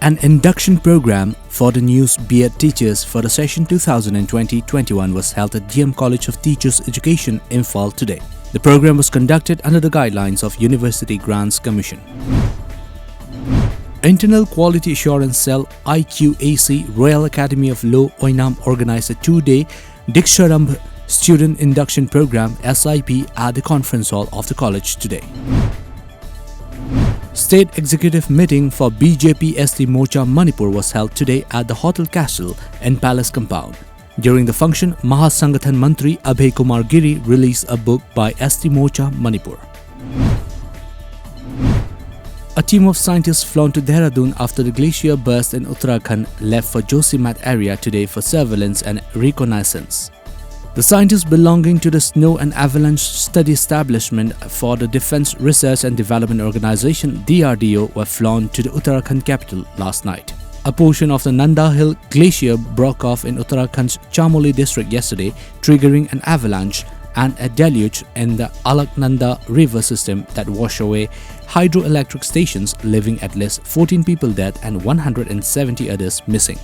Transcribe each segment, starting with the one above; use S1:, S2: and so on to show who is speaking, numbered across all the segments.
S1: An induction program for the new B.Ed teachers for the session 2020-21 was held at DM College of Teachers Education, Imphal today. The program was conducted under the guidelines of University Grants Commission. Internal Quality Assurance Cell IQAC Royal Academy of Law Oinam organized a two-day Diksharambh Student Induction Program SIP at the conference hall of the college today. State Executive Meeting for BJP ST Morcha Manipur was held today at the Hotel Castle and Palace compound. During the function, Mahasangathan Mantri Abhay Kumar Giri released a book by ST Morcha Manipur. A team of scientists flown to Dehradun after the glacier burst in Uttarakhand left for Josimat area today for surveillance and reconnaissance. The scientists belonging to the Snow and Avalanche Study Establishment for the Defence Research and Development Organisation DRDO were flown to the Uttarakhand capital last night. A portion of the Nanda Hill Glacier broke off in Uttarakhand's Chamoli district yesterday, triggering an avalanche and a deluge in the Alaknanda river system that washed away hydroelectric stations, leaving at least 14 people dead and 170 others missing.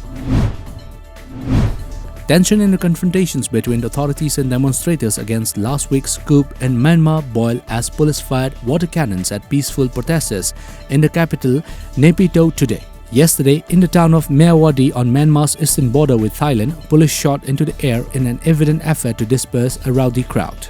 S1: Tension in the confrontations between the authorities and demonstrators against last week's coup in Myanmar boiled as police fired water cannons at peaceful protesters in the capital Naypyidaw today. Yesterday, in the town of Myawaddy on Myanmar's eastern border with Thailand, police shot into the air in an evident effort to disperse a rowdy crowd.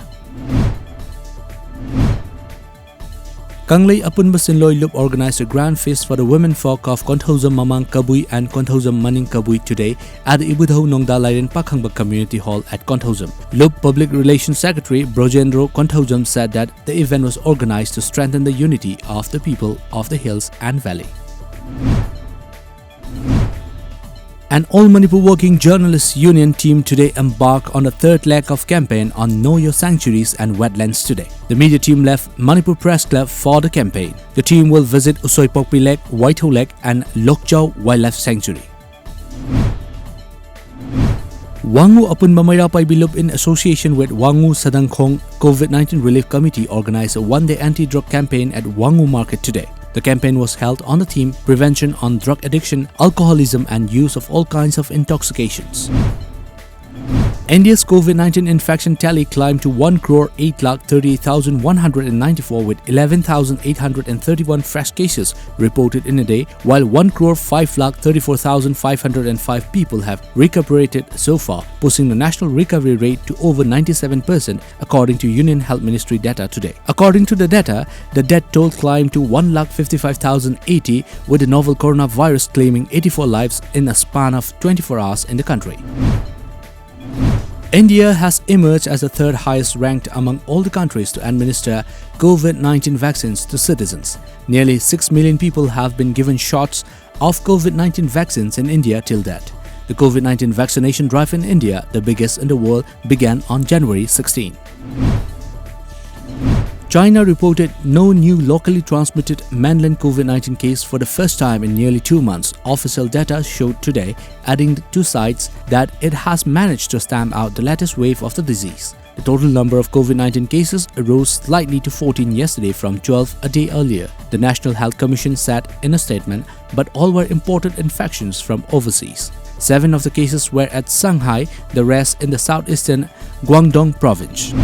S1: Kanglei Apunba Sinloy Lup organized a grand feast for the women folk of Konthozam Mamang Kabui and Konthozam Maning Kabui today at the Ibudho Nongda Lairen Pakhangba Community Hall at Konthozam. Lup Public Relations Secretary Brojendro Konthozam said that the event was organized to strengthen the unity of the people of the hills and valley. An All Manipur Working Journalists Union team today embarked on the third leg of campaign on Know Your Sanctuaries and Wetlands today. The media team left Manipur Press Club for the campaign. The team will visit Usoipokpi Lake, Whitehall Lake and Lokchau Wildlife Sanctuary. WANGOO Apunba Mairapai Bilup in association with WANGOO Sadangkhong COVID-19 Relief Committee organized a one-day anti-drug campaign at WANGOO Market today. The campaign was held on the theme Prevention on Drug Addiction, Alcoholism and Use of All Kinds of Intoxications. India's COVID-19 infection tally climbed to 1,838,194 with 11,831 fresh cases reported in a day, while 1,534,505 people have recuperated so far, pushing the national recovery rate to over 97% according to Union Health Ministry data today. According to the data, the death toll climbed to 1,55,080 with the novel coronavirus claiming 84 lives in a span of 24 hours in the country. India has emerged as the third highest ranked among all the countries to administer COVID-19 vaccines to citizens. Nearly 6 million people have been given shots of COVID-19 vaccines in India till date. The COVID-19 vaccination drive in India, the biggest in the world, began on January 16. China reported no new locally transmitted mainland COVID-19 case for the first time in nearly 2 months, official data showed today, adding to sites that it has managed to stamp out the latest wave of the disease. The total number of COVID-19 cases rose slightly to 14 yesterday from 12 a day earlier, the National Health Commission said in a statement, but all were imported infections from overseas. 7 of the cases were at Shanghai, the rest in the southeastern Guangdong province.